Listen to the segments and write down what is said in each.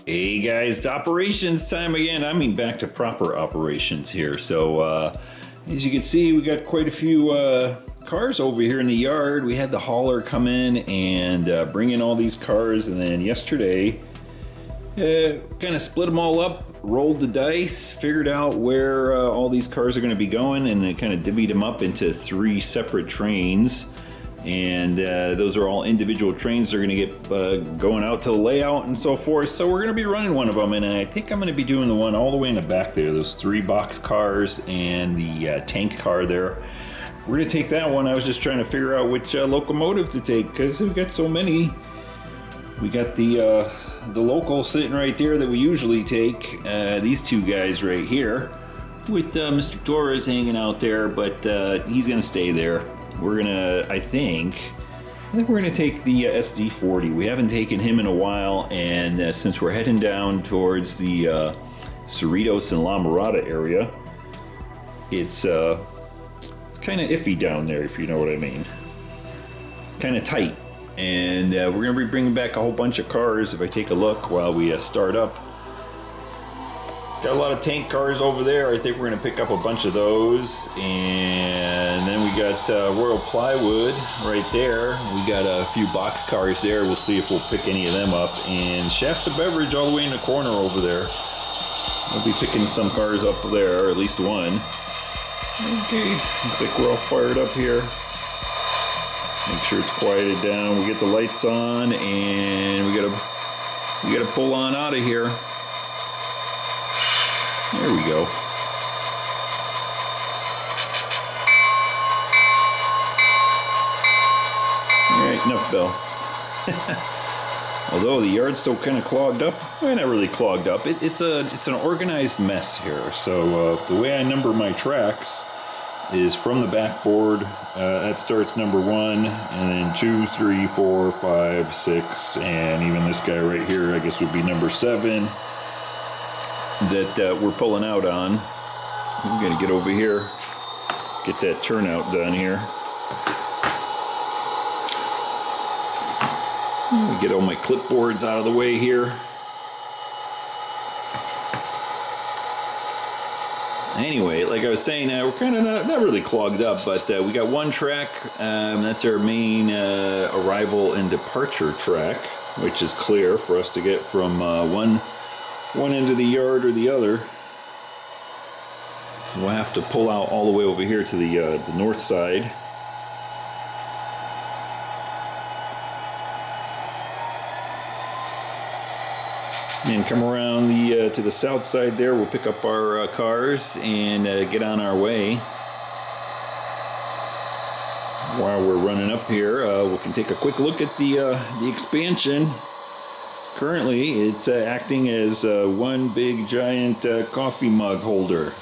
Hey guys, it's operations time again. I mean back to proper operations here. So as you can see, we got quite a few cars over here in the yard. We had the hauler come in and bring in all these cars, and then yesterday kind of split them all up, rolled the dice, figured out where all these cars are going to be going, and then kind of divvied them up into 3 separate trains. And those are all individual trains. They're going to get going out to the layout and so forth. So we're going to be running one of them, and I think I'm going to be doing the one all the way in the back there. Those 3 box cars and the tank car there. We're going to take that one. I was just trying to figure out which locomotive to take because we've got so many. We got the local sitting right there that we usually take. These 2 guys right here with Mr. Torres hanging out there, but he's going to stay there. We're gonna, I think we're gonna take the SD40. We haven't taken him in a while, and since we're heading down towards the Cerritos and La Mirada area, it's kind of iffy down there, if you know what I mean. Kind of tight, and we're gonna be bringing back a whole bunch of cars. If I take a look while we start up. Got a lot of tank cars over there. I think we're going to pick up a bunch of those. And then we got Royal Plywood right there. We got a few box cars there. We'll see if we'll pick any of them up. And Shasta Beverage all the way in the corner over there. We'll be picking some cars up there, or at least one. Okay, looks like we're all fired up here. Make sure it's quieted down. We get the lights on, and we gotta pull on out of here. There we go. Alright, enough bell. Although the yard's still kind of clogged up. Well, not really clogged up. It's an organized mess here. So the way I number my tracks is from the backboard. That starts number 1, and then 2, 3, 4, 5, 6, and even this guy right here, I guess, would be number 7. That we're pulling out on. We're gonna get over here, get that turnout done here. Get all my clipboards out of the way here. Anyway, like I was saying, we're kind of not really clogged up, but we got one track. That's our main arrival and departure track, which is clear for us to get from one end of the yard or the other. So we'll have to pull out all the way over here to the north side. And come around to the south side there. We'll pick up our cars and get on our way. While we're running up here, we can take a quick look at the expansion. Currently, it's acting as one big giant coffee mug holder.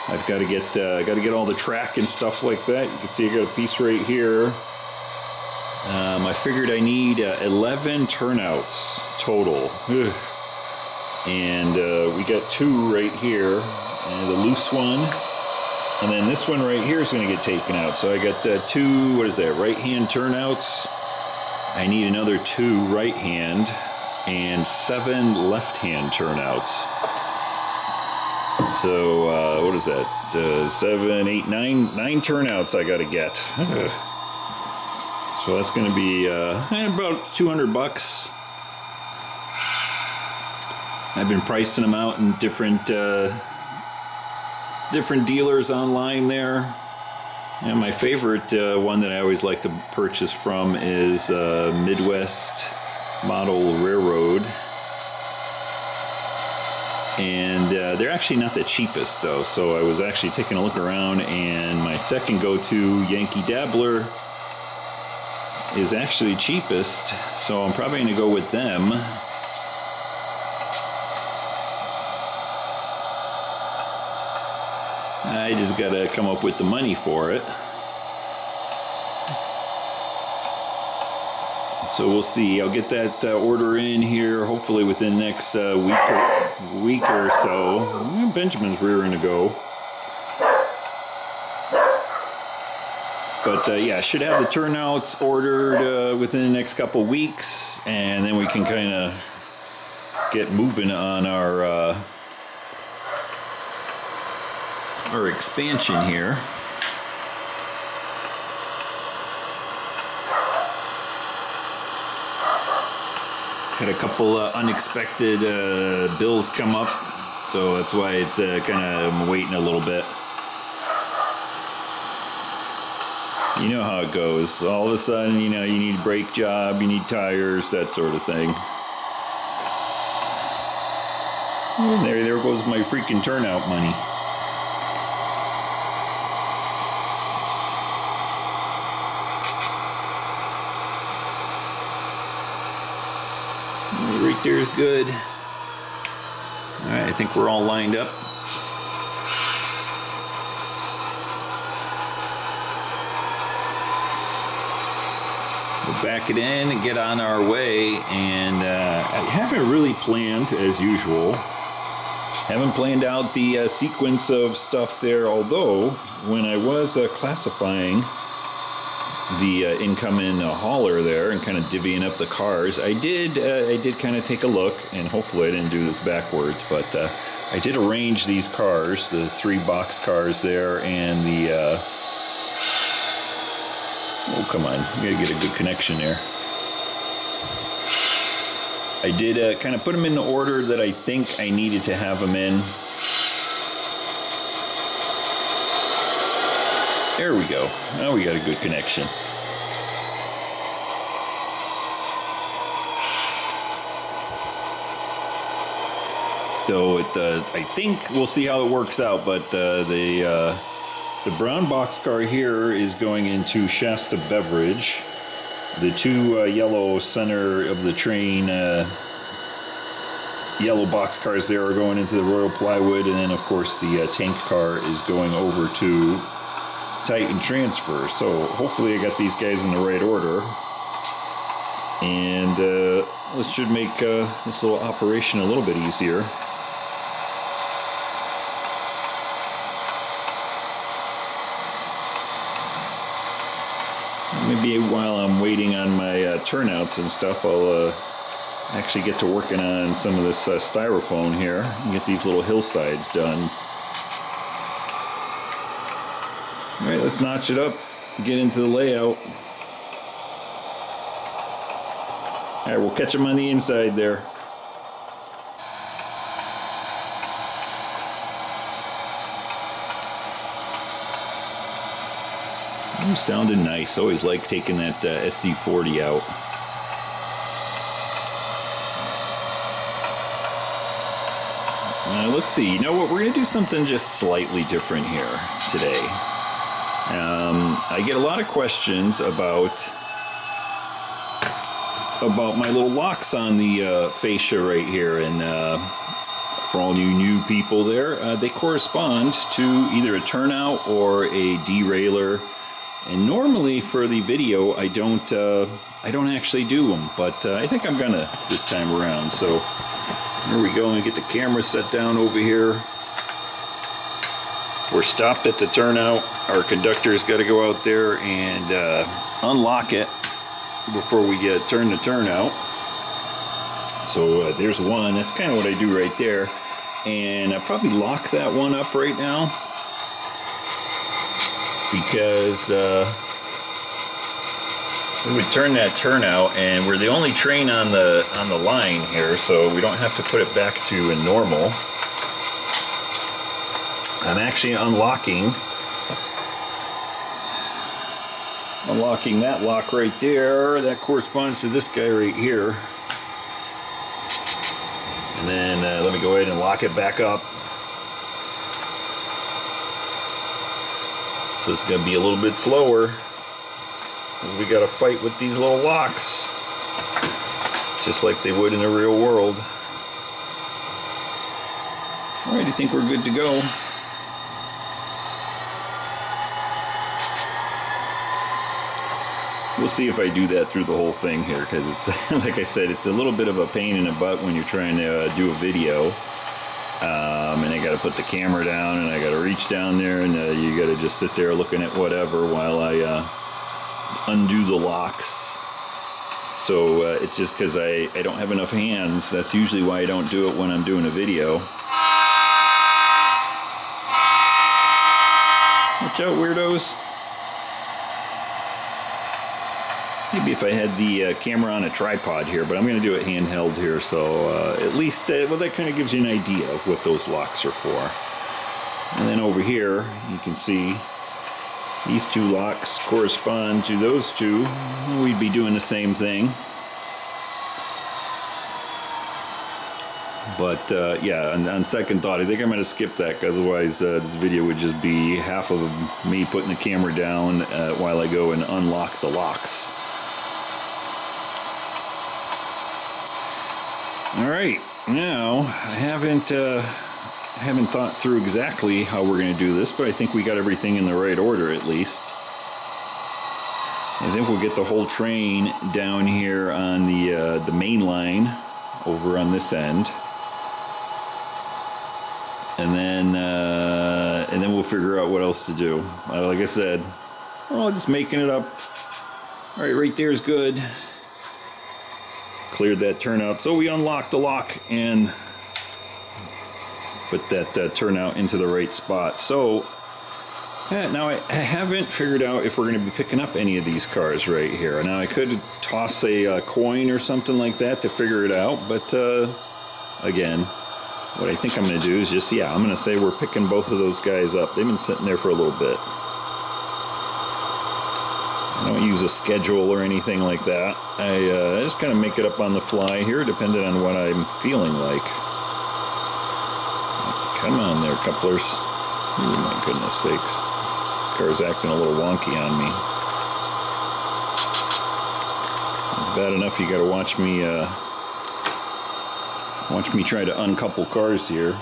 I've got to get all the track and stuff like that. You can see I got a piece right here. I figured I need 11 turnouts total. Ugh. And we got 2 right here, and the loose one, and then this one right here is going to get taken out. So I got 2, what is that, right-hand turnouts. I need another 2 right hand and 7 left hand turnouts. So what is that? 7, 8, 9 turnouts I gotta get. So that's gonna be about $200. I've been pricing them out in different dealers online there. And my favorite one that I always like to purchase from is Midwest Model Railroad. And they're actually not the cheapest though, so I was actually taking a look around, and my second go-to, Yankee Dabbler, is actually cheapest, so I'm probably going to go with them. I just gotta come up with the money for it. So we'll see. I'll get that order in here hopefully within the next week or so. Benjamin's rearing to go. But yeah, I should have the turnouts ordered within the next couple weeks, and then we can kind of get moving on our expansion here. Had a couple unexpected bills come up, so that's why it's kind of waiting a little bit. You know how it goes. All of a sudden, you know, you need a brake job, you need tires, that sort of thing. And there goes my freaking turnout money. Right there is good. All right, I think we're all lined up. We'll back it in and get on our way. And I haven't really planned, as usual. Haven't planned out the sequence of stuff there, although when I was classifying the incoming hauler there and kind of divvying up the cars, I did kind of take a look, and hopefully I didn't do this backwards, but I did arrange these cars, the 3 box cars there, and the oh, come on, you gotta get a good connection there. I did kind of put them in the order that I think I needed to have them in. There we go. Now we got a good connection. So I think we'll see how it works out, but the brown boxcar here is going into Shasta Beverage. The 2 yellow center of the train yellow boxcars there are going into the Royal Plywood, and then of course the tank car is going over to Titan Transfer. So hopefully I got these guys in the right order, and this should make this little operation a little bit easier. Maybe while I'm waiting on my turnouts and stuff, I'll actually get to working on some of this styrofoam here and get these little hillsides done. All right, let's notch it up, get into the layout. All right, we'll catch them on the inside there. Ooh, sounded nice. Always like taking that SD40 out. Let's see. You know what? We're going to do something just slightly different here today. I get a lot of questions about my little locks on the fascia right here, and for all you new people there, they correspond to either a turnout or a derailleur. And normally for the video, I don't actually do them, but I think I'm gonna this time around. So here we go, and get the camera set down over here. We're stopped at the turnout. Our conductor's got to go out there and unlock it before we turn the turnout. So there's one. That's kind of what I do right there, and I probably lock that one up right now, because we would turn that turnout, and we're the only train on the line here, so we don't have to put it back to a normal. I'm actually unlocking that lock right there. That corresponds to this guy right here. And then let me go ahead and lock it back up. So it's going to be a little bit slower. We got to fight with these little locks, just like they would in the real world. All right, I think we're good to go. We'll see if I do that through the whole thing here, because it's like I said, it's a little bit of a pain in the butt when you're trying to do a video. And I got to put the camera down, and I got to reach down there, and you got to just sit there looking at whatever while I undo the locks. So it's just because I don't have enough hands. That's usually why I don't do it when I'm doing a video. Watch out, weirdos. Maybe if I had the camera on a tripod here, but I'm going to do it handheld here, so at least, well, that kind of gives you an idea of what those locks are for. And then over here, you can see these two locks correspond to those two. We'd be doing the same thing. But yeah, on second thought, I think I'm going to skip that, because otherwise this video would just be half of me putting the camera down while I go and unlock the locks. All right, now I haven't thought through exactly how we're going to do this, but I think we got everything in the right order at least. I think we'll get the whole train down here on the main line over on this end, and then we'll figure out what else to do. Like I said, we're just making it up. All right, right there is good. Cleared that turnout, so we unlocked the lock and put that turnout into the right spot. So now I haven't figured out if we're going to be picking up any of these cars right here. Now I could toss a coin or something like that to figure it out, but again, what I think I'm going to do is just, yeah, I'm going to say we're picking both of those guys up. They've been sitting there for a little bit. I don't use a schedule or anything like that. I just kind of make it up on the fly here, depending on what I'm feeling like. Come on there, couplers. Oh my goodness sakes. This car's acting a little wonky on me. It's bad enough you gotta watch me try to uncouple cars here.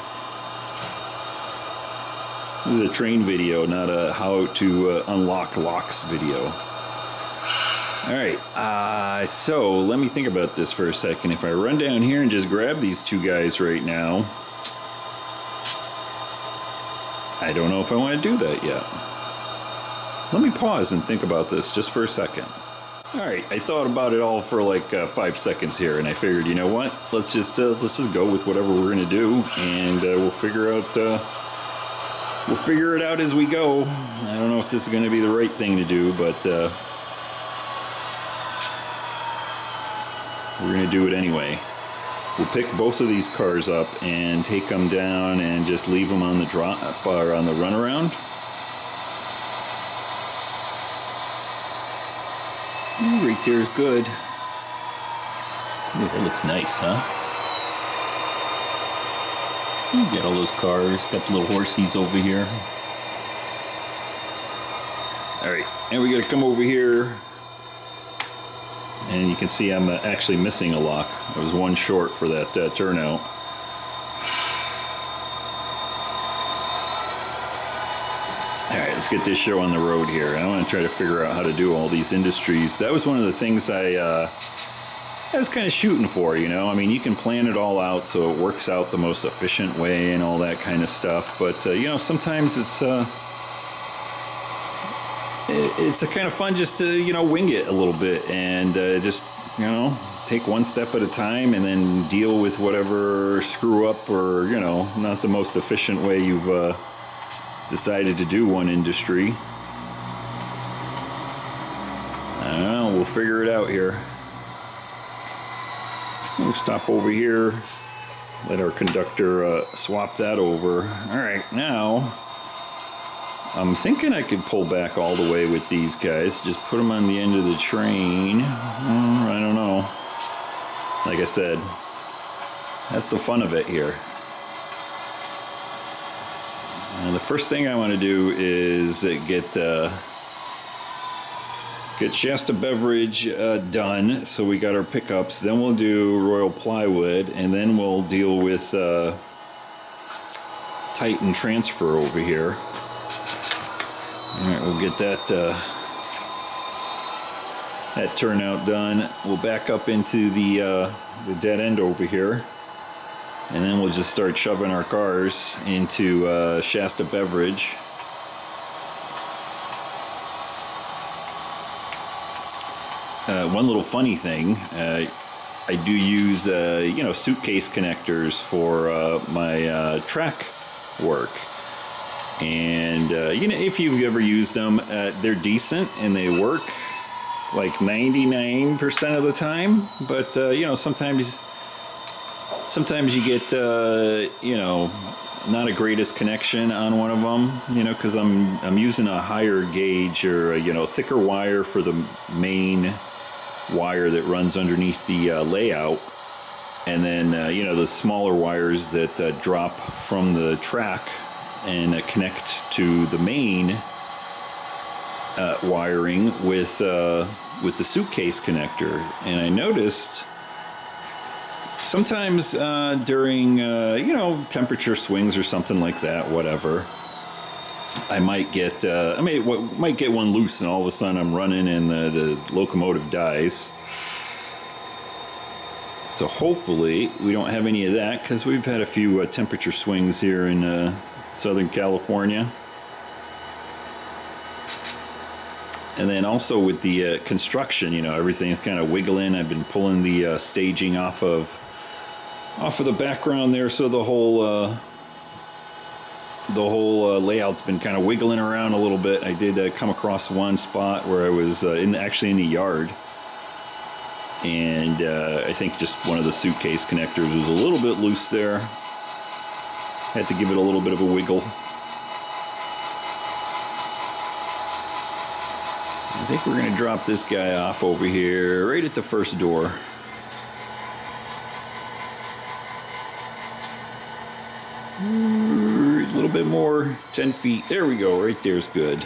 This is a train video, not a how to unlock locks video. Alright, so let me think about this for a second. If I run down here and just grab these two guys right now, I don't know if I want to do that yet. Let me pause and think about this just for a second. Alright, I thought about it all for like 5 seconds here, and I figured, you know what? Let's just go with whatever we're going to do, and we'll figure it out as we go. I don't know if this is going to be the right thing to do, but we're going to do it anyway. We'll pick both of these cars up and take them down and just leave them on the drop or on the runaround. Right there is good. Ooh, that looks nice, huh? Got all those cars, got the little horsies over here. Alright, and we gotta come over here. And you can see I'm actually missing a lock. I was one short for that turnout. Alright, let's get this show on the road here. I want to try to figure out how to do all these industries. That was one of the things I was kind of shooting for, you know. I mean, you can plan it all out so it works out the most efficient way and all that kind of stuff. But, you know, sometimes it's a kind of fun just to, you know, wing it a little bit and just, you know, take one step at a time and then deal with whatever screw up or, you know, not the most efficient way you've decided to do one industry. I don't know, we'll figure it out here. We'll stop over here, let our conductor swap that over. All right, now I'm thinking I could pull back all the way with these guys, just put them on the end of the train. I don't know. Like I said, that's the fun of it here. The first thing I want to do is get Shasta Beverage done, so we got our pickups. Then we'll do Royal Plywood, and then we'll deal with Titan Transfer over here. Alright, we'll get that turnout done. We'll back up into the dead end over here. And then we'll just start shoving our cars into Shasta Beverage. one little funny thing, I do use, you know, suitcase connectors for my track work. And, you know, if you've ever used them, they're decent and they work like 99% of the time. But, you know, sometimes you get, you know, not a greatest connection on one of them, you know, because I'm using a higher gauge or, you know, thicker wire for the main wire that runs underneath the layout, and then you know, the smaller wires that drop from the track and connect to the main wiring with the suitcase connector. And I noticed sometimes during you know, temperature swings or something like that, whatever, I might get might get one loose, and all of a sudden I'm running and the locomotive dies. So hopefully we don't have any of that, because we've had a few temperature swings here in Southern California. And then also with the construction, you know, everything's kind of wiggling. I've been pulling the staging off of the background there, so the whole layout's been kind of wiggling around a little bit. I did come across one spot where I was actually in the yard, and I think just one of the suitcase connectors was a little bit loose there. Had to give it a little bit of a wiggle. I think we're going to drop this guy off over here right at the first door. A little bit more, 10 feet. There we go, right there's good.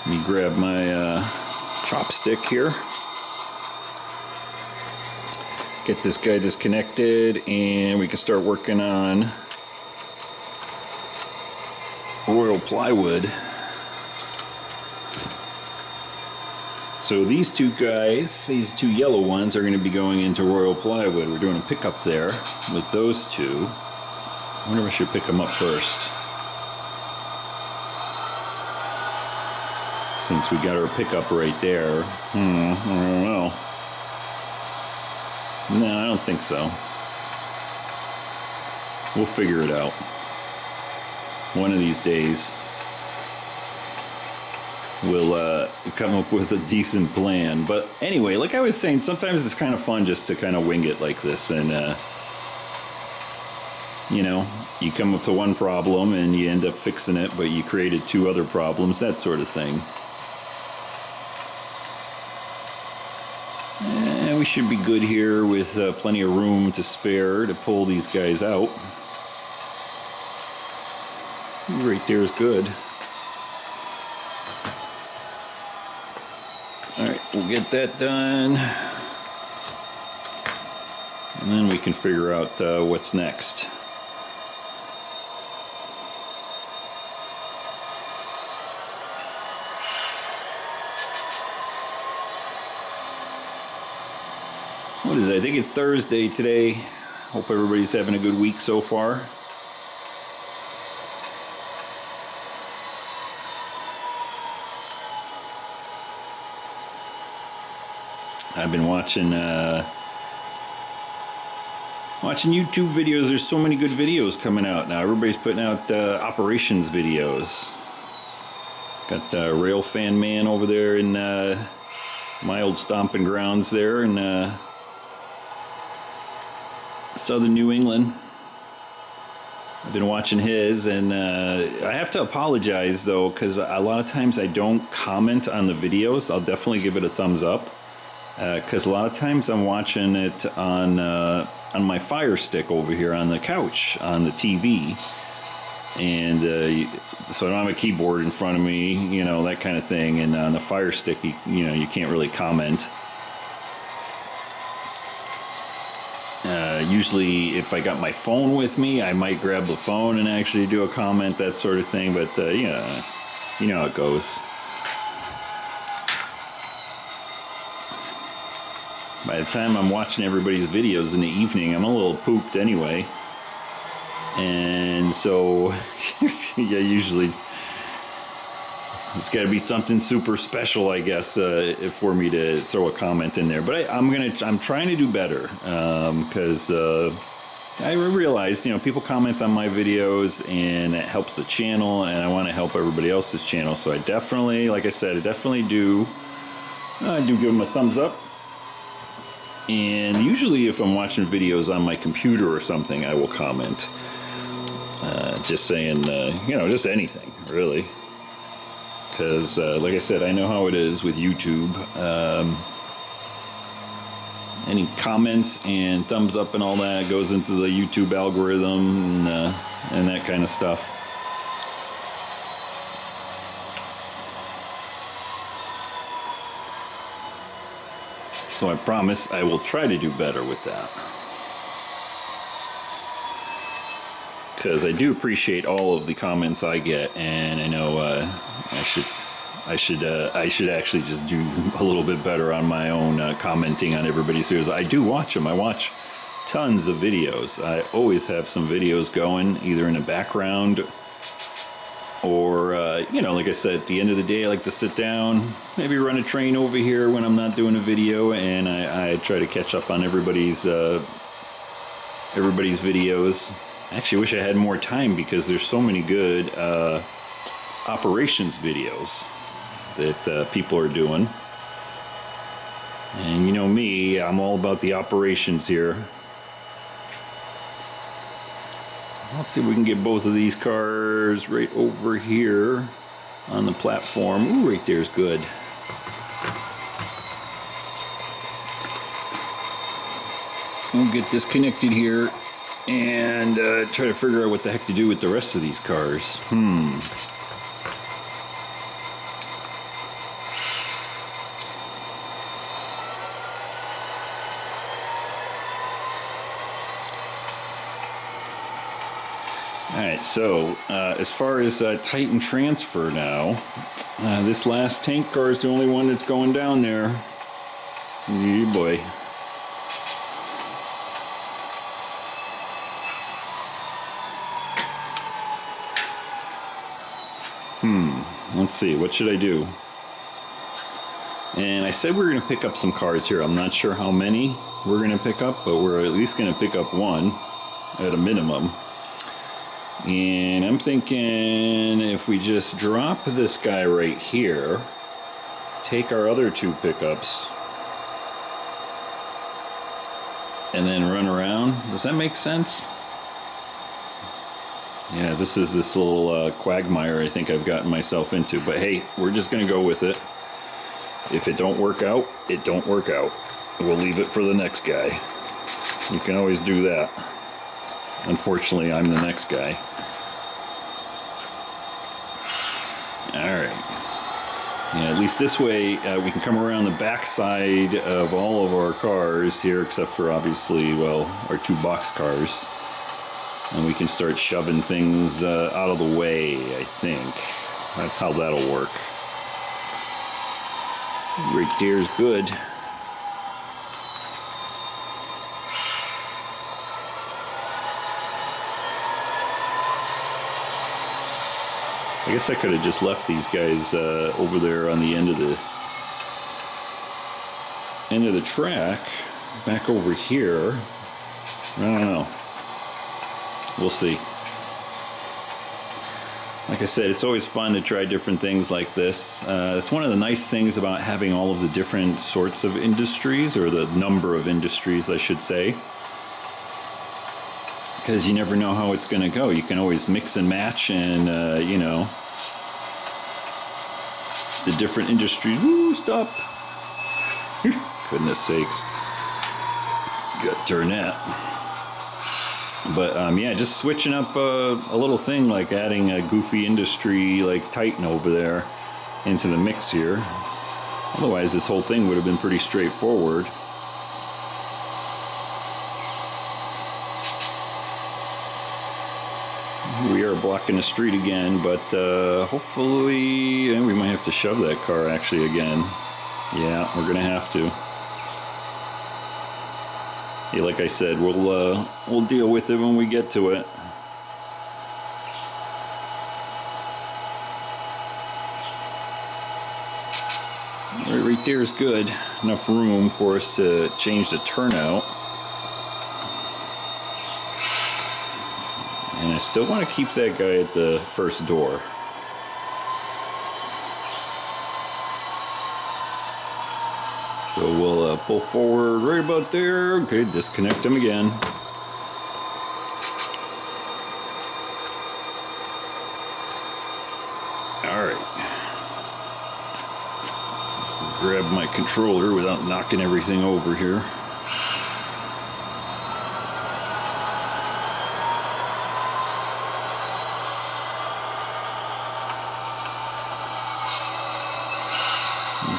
Let me grab my chopstick here. Get this guy disconnected, and we can start working on Royal Plywood. So these two guys, these two yellow ones, are going to be going into Royal Plywood. We're doing a pickup there with those two. I wonder if I should pick them up first, since we got our pickup right there. I don't know. No, I don't think so. We'll figure it out. One of these days, we'll come up with a decent plan. But anyway, like I was saying, sometimes it's kind of fun just to kind of wing it like this. And, you know, you come up to one problem and you end up fixing it, but you created two other problems, that sort of thing. And we should be good here with plenty of room to spare to pull these guys out. Right there is good. Alright, we'll get that done. And then we can figure out what's next. What is it? I think it's Thursday today. Hope everybody's having a good week so far. I've been watching YouTube videos. There's so many good videos coming out now. Everybody's putting out operations videos. Got Rail Fan Man over there in my old stomping grounds there in Southern New England. I've been watching his, and I have to apologize though, because a lot of times I don't comment on the videos. I'll definitely give it a thumbs up, because a lot of times I'm watching it on my Fire Stick over here on the couch on the TV, and so I don't have a keyboard in front of me, you know, that kind of thing. And on the Fire Stick, you know, you can't really comment. Usually if I got my phone with me, I might grab the phone and actually do a comment, that sort of thing, but yeah, you know how it goes. By the time I'm watching everybody's videos in the evening, I'm a little pooped anyway. And so, yeah, usually it's got to be something super special, I guess, for me to throw a comment in there. But I'm trying to do better, because I realize, people comment on my videos and it helps the channel, and I want to help everybody else's channel. So I definitely, like I said, I definitely do give them a thumbs up. And usually if I'm watching videos on my computer or something, I will comment. Just saying, just anything, really. Because, like I said, I know how it is with YouTube. Any comments and thumbs up and all that goes into the YouTube algorithm and that kind of stuff. So I promise I will try to do better with that. Because I do appreciate all of the comments I get, and I know I should actually just do a little bit better on my own commenting on everybody's videos. I do watch them. I watch tons of videos. I always have some videos going, either in the background or, like I said, at the end of the day, I like to sit down, maybe run a train over here when I'm not doing a video, and I try to catch up on everybody's videos. I actually wish I had more time, because there's so many good operations videos that people are doing. And you know me, I'm all about the operations here. Let's see if we can get both of these cars right over here on the platform. Ooh, right there's good. We'll get this connected here and try to figure out what the heck to do with the rest of these cars. Alright, so as far as Titan transfer now, this last tank car is the only one that's going down there. Yeah, boy. Let's see, what should I do? And I said we're going to pick up some cars here. I'm not sure how many we're going to pick up, but we're at least going to pick up one at a minimum. And I'm thinking if we just drop this guy right here, take our other two pickups, and then run around. Does that make sense? Yeah, this is this little quagmire I think I've gotten myself into. But hey, we're just going to go with it. If it don't work out, it don't work out. We'll leave it for the next guy. You can always do that. Unfortunately, I'm the next guy. Alright. Yeah, at least this way we can come around the back side of all of our cars here, except for obviously, well, our two box cars. And we can start shoving things out of the way, I think. That's how that'll work. Right there's good. I guess I could have just left these guys over there on the end of the track, back over here. I don't know. We'll see. Like I said, it's always fun to try different things like this. It's one of the nice things about having all of the different sorts of industries, or the number of industries, I should say. Because you never know how it's going to go. You can always mix and match, and, the different industries. Woo, stop. Goodness sakes. Got to turn that. But yeah, just switching up a little thing, like adding a goofy industry like Titan over there into the mix here. Otherwise, this whole thing would have been pretty straightforward. We are blocking the street again, but hopefully we might have to shove that car actually again. Yeah, we're gonna have to. Yeah, like I said, we'll deal with it when we get to it. right there is good. Enough room for us to change the turnout. And I still want to keep that guy at the first door. So we'll pull forward right about there. Okay, disconnect him again. Alright. Grab my controller without knocking everything over here.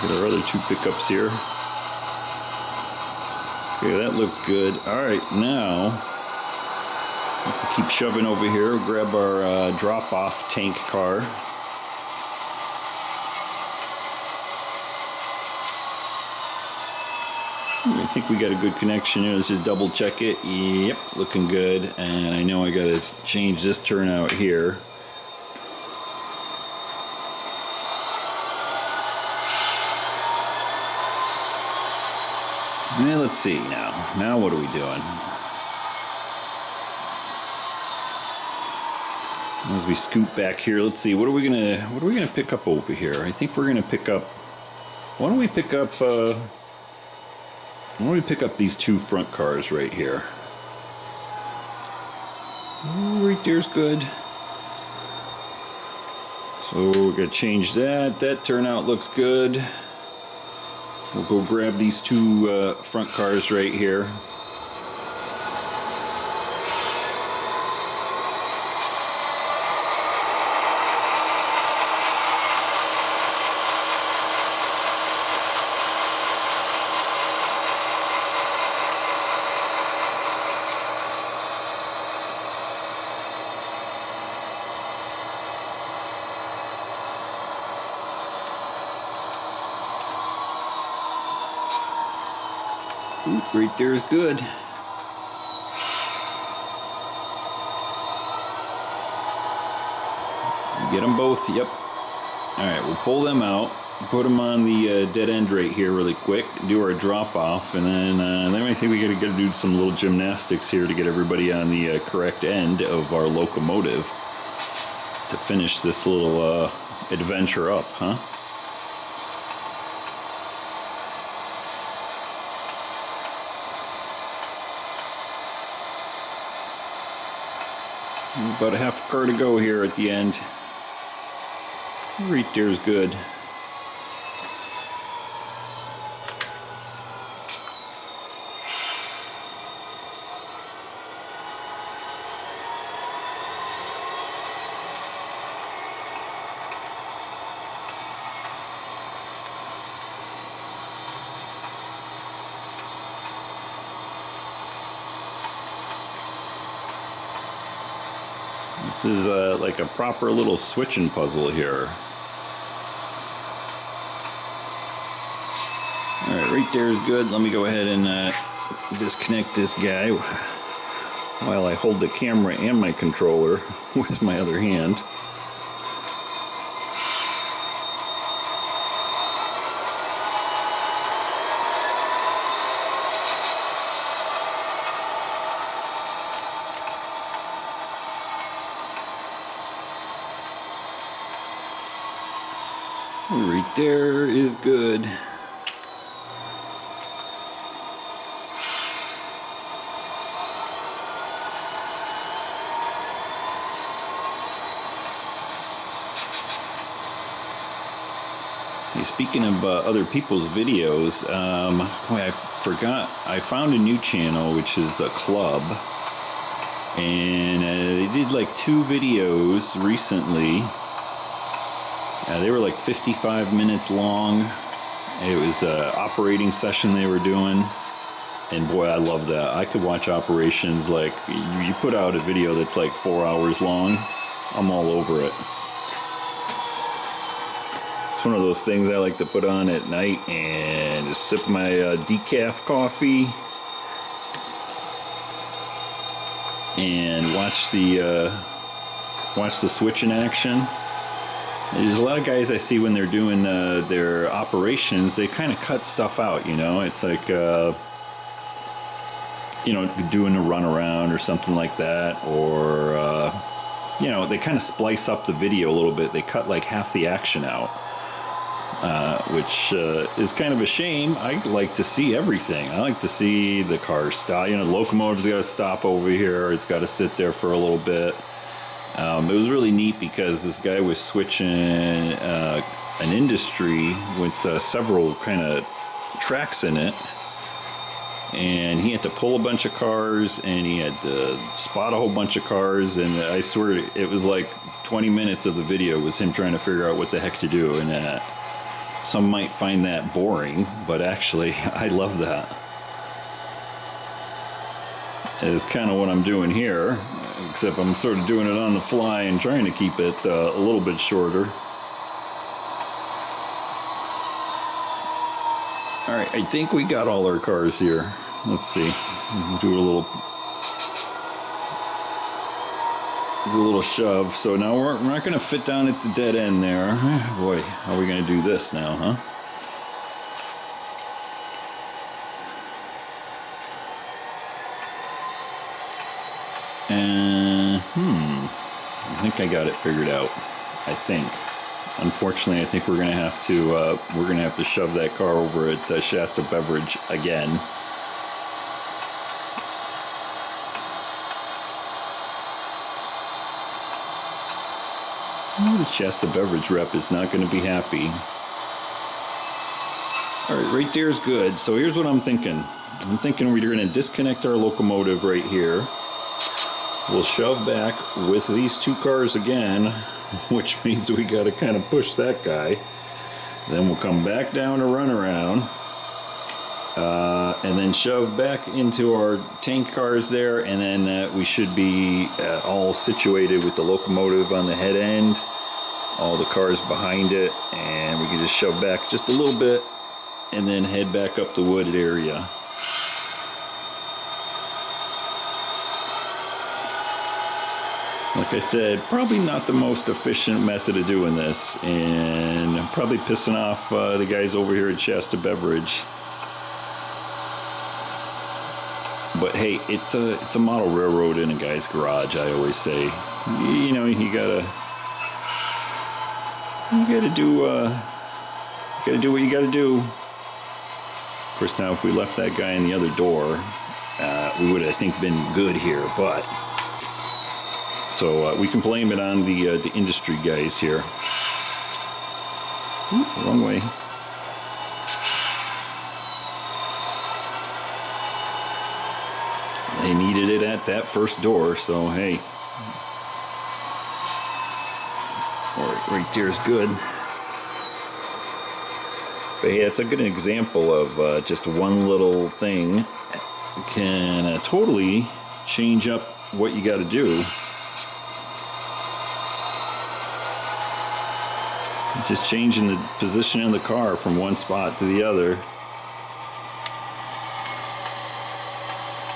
Get our other two pickups here. Okay, that looks good. Alright, now keep shoving over here. Grab our drop-off tank car. I think we got a good connection here. Let's just double check it. Yep, looking good. And I know I gotta change this turnout here. Now let's see now. Now what are we doing? As we scoot back here, let's see. What are we gonna pick up over here? I think we're gonna pick up. Why don't we pick up? Why don't we pick up these two front cars right here? Ooh, right there's good. So we're gonna change that. That turnout looks good. We'll go grab these two front cars right here. Oop, right there is good. Get them both, yep. Alright, we'll pull them out, put them on the dead end right here really quick, do our drop off, and then I think we gotta do some little gymnastics here to get everybody on the correct end of our locomotive to finish this little adventure up, huh? About a half car to go here at the end. Right there's good. This is like a proper little switching puzzle here. Alright, right there is good. Let me go ahead and disconnect this guy while I hold the camera and my controller with my other hand. Right there is good. Speaking of other people's videos, boy, I forgot, I found a new channel, which is a club, and they did like 2 videos recently. They were like 55 minutes long. It was an operating session they were doing, and boy, I love that. I could watch operations, like, you put out a video that's like 4 hours long, I'm all over it. One of those things I like to put on at night and just sip my decaf coffee and watch the switch in action. There's a lot of guys I see when they're doing their operations, they kind of cut stuff out, you know. It's like, you know, doing a runaround or something like that, or, you know, they kind of splice up the video a little bit. They cut like half the action out, which is kind of a shame. I like to see everything. I like to see the car stop. You know, the locomotive's got to stop over here. It's got to sit there for a little bit. It was really neat because this guy was switching an industry with several kind of tracks in it, and he had to pull a bunch of cars, and he had to spot a whole bunch of cars, and I swear it was like 20 minutes of the video was him trying to figure out what the heck to do, and some might find that boring, but actually I love that. It's kind of what I'm doing here, except I'm sort of doing it on the fly and trying to keep it a little bit shorter. All right, I think we got all our cars here. Let's see. Do a little shove. So now we're not going to fit down at the dead end there. Boy, how are we going to do this now, huh? And I think I got it figured out. I think. Unfortunately, I think we're gonna have to shove that car over at Shasta Beverage again. Oh, the Shasta Beverage rep is not going to be happy. All right, right there is good. So here's what I'm thinking. I'm thinking we're going to disconnect our locomotive right here. We'll shove back with these two cars again, which means we got to kind of push that guy. Then we'll come back down to run around, and then shove back into our tank cars there, and then we should be all situated with the locomotive on the head end, all the cars behind it, and we can just shove back just a little bit and then head back up the wooded area. Like I said, probably not the most efficient method of doing this, and I'm probably pissing off the guys over here at Shasta Beverage. But hey, it's a model railroad in a guy's garage. I always say, you know, you gotta do what you gotta do. Of course, now if we left that guy in the other door, we would have, I think, been good here. But so we can blame it on the industry guys here. Ooh, wrong way. They needed it at that first door, so hey. Right there's good. But yeah, it's a good example of just one little thing can totally change up what you got to do. It's just changing the position of the car from one spot to the other.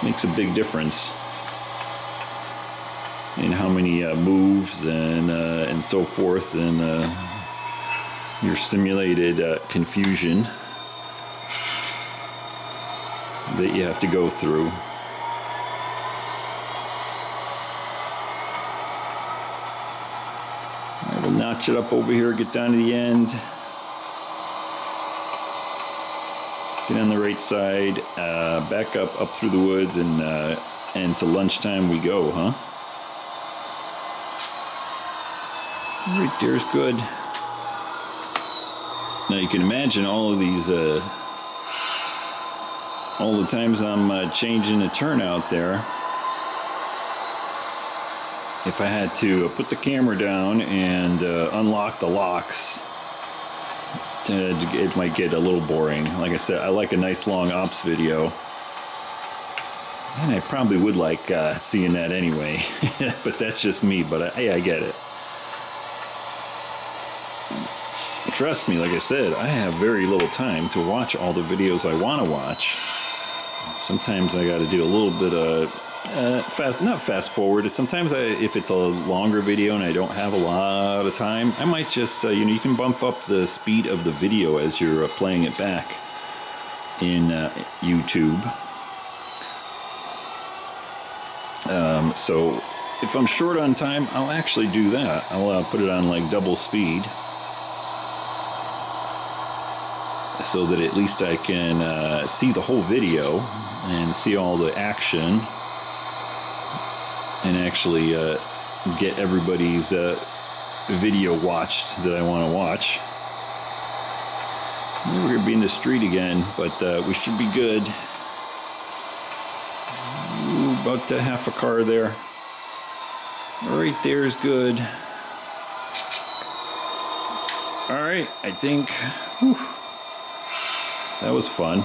Makes a big difference in how many moves and so forth, and your simulated confusion that you have to go through. I will notch it up over here, get down to the end, get on the right side, back up through the woods, and to lunchtime we go, huh? Right there's good. Now you can imagine all of these, all the times I'm changing a turnout there. If I had to put the camera down and unlock the locks, it might get a little boring. Like I said, I like a nice long ops video. And I probably would like seeing that anyway. But that's just me, but hey, I get it. Trust me, like I said, I have very little time to watch all the videos I want to watch. Sometimes I got to do a little bit of not fast forward. Sometimes if it's a longer video and I don't have a lot of time, I might just, you can bump up the speed of the video as you're playing it back in YouTube. So if I'm short on time, I'll actually do that. I'll put it on like double speed, so that at least I can see the whole video and see all the action, and actually get everybody's video watched that I want to watch. We're going to be in the street again, but we should be good. Ooh, about half a car there. Right there is good. All right, I think that was fun.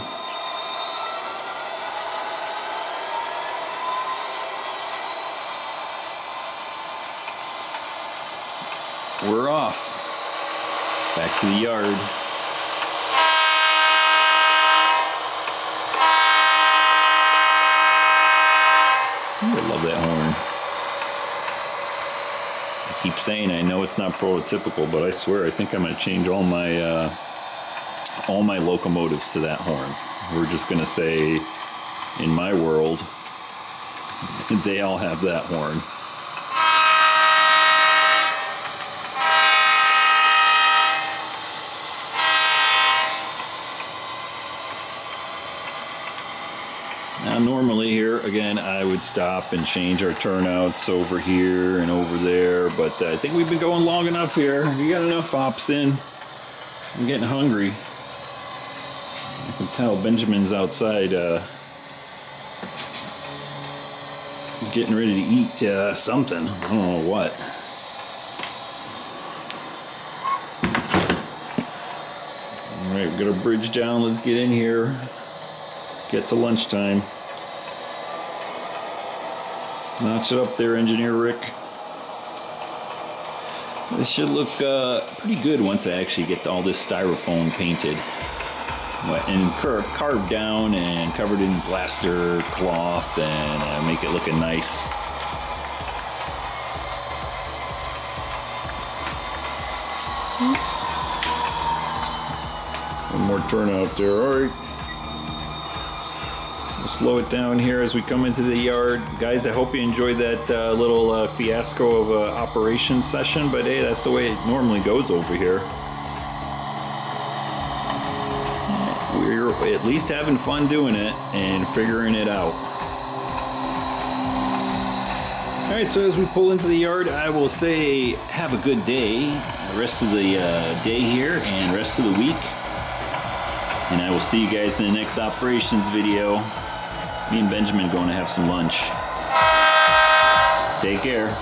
We're off. Back to the yard. Ooh, I love that horn. I keep saying I know it's not prototypical, but I swear I think I'm going to change all my locomotives to that horn. We're just going to say, in my world, they all have that horn. Now normally here, again, I would stop and change our turnouts over here and over there, but I think we've been going long enough here. We got enough ops in. I'm getting hungry. I can tell Benjamin's outside getting ready to eat something. I don't know what. Alright, we've got our bridge down. Let's get in here. Get to lunchtime. Notch it up there, Engineer Rick. This should look pretty good once I actually get all this styrofoam painted and carved down and covered in plaster cloth, and make it looking nice. One more turnout there. All right. We'll slow it down here as we come into the yard. Guys, I hope you enjoyed that little fiasco of a operations session, but hey, that's the way it normally goes over here. We're at least having fun doing it and figuring it out. Alright, so as we pull into the yard, I will say have a good day, the rest of the day here and rest of the week. And I will see you guys in the next operations video. Me and Benjamin are going to have some lunch. Take care.